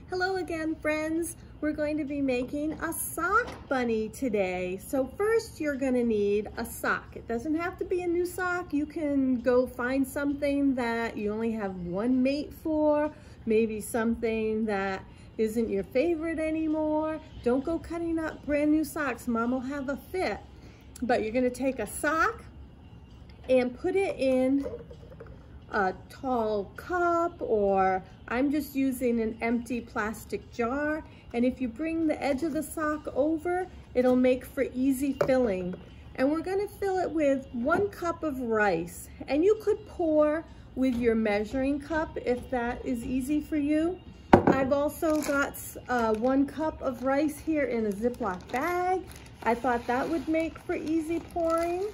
Hello again, friends. We're going to be making a sock bunny today. So first you're going to need a sock. It doesn't have to be a new sock. You can go find something that you only have one mate for, maybe something that isn't your favorite anymore. Don't go cutting up brand new socks. Mom will have a fit. But you're going to take a sock and put it in a tall cup, or I'm just using an empty plastic jar, and if you bring the edge of the sock over, it'll make for easy filling. And we're going to fill it with 1 cup of rice, and you could pour with your measuring cup if that is easy for you. I've also got 1 cup of rice here in a Ziploc bag. I thought that would make for easy pouring.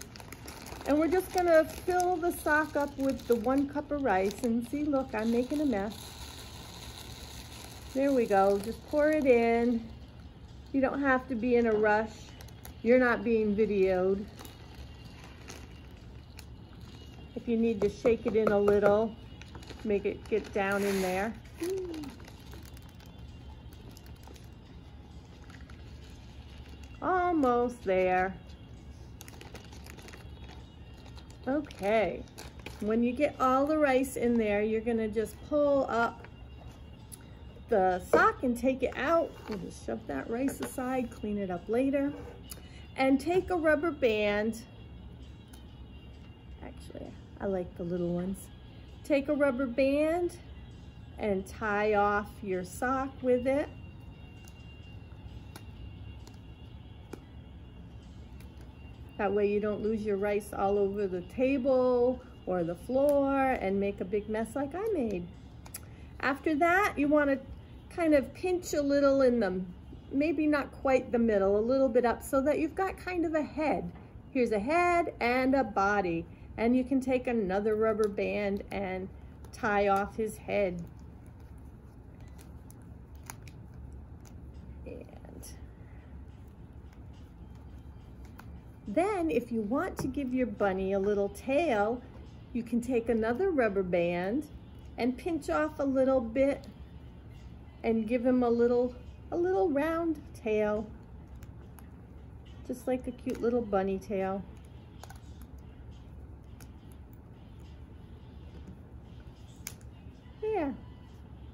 And we're just gonna fill the sock up with the 1 cup of rice, and see, look, I'm making a mess. There we go, just pour it in. You don't have to be in a rush. You're not being videoed. If you need to shake it in a little, make it get down in there. Almost there. Okay, when you get all the rice in there, you're gonna just pull up the sock and take it out. We'll just shove that rice aside, clean it up later. And take a rubber band. Actually, I like the little ones. Take a rubber band and tie off your sock with it. That way you don't lose your rice all over the table or the floor and make a big mess like I made. After that, you want to kind of pinch a little in the, maybe not quite the middle, a little bit up, so that you've got kind of a head. Here's a head and a body. And you can take another rubber band and tie off his head. Then, if you want to give your bunny a little tail, you can take another rubber band and pinch off a little bit and give him a little round tail, just like a cute little bunny tail. Yeah,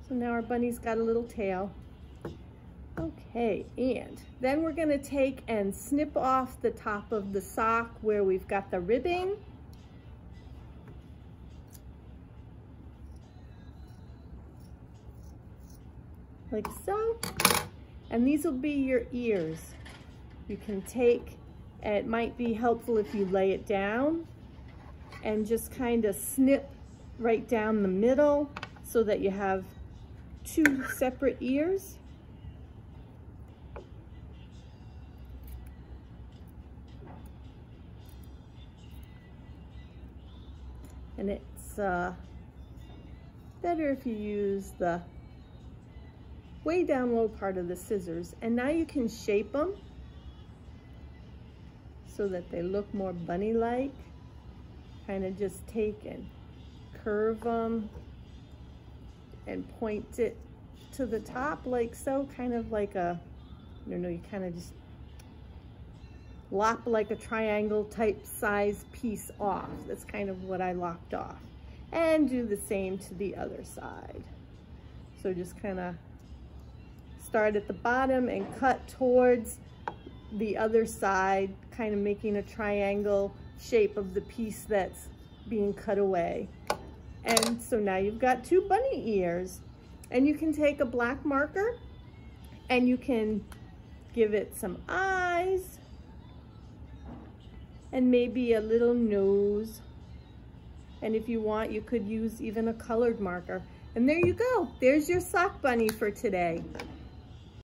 so now our bunny's got a little tail. Okay, and then we're going to take and snip off the top of the sock where we've got the ribbing. Like so. And these will be your ears. You can take, and it might be helpful if you lay it down and just kind of snip right down the middle so that you have 2 separate ears. And it's better if you use the way down low part of the scissors. And now you can shape them so that they look more bunny-like. Kind of just take and curve them and point it to the top like so, kind of like a, I don't know, you kind of just lop like a triangle type size piece off. That's kind of what I lopped off. And do the same to the other side. So just kind of start at the bottom and cut towards the other side, kind of making a triangle shape of the piece that's being cut away. And so now you've got 2 bunny ears. And you can take a black marker and you can give it some eyes and maybe a little nose. And if you want, you could use even a colored marker. And there you go. There's your sock bunny for today.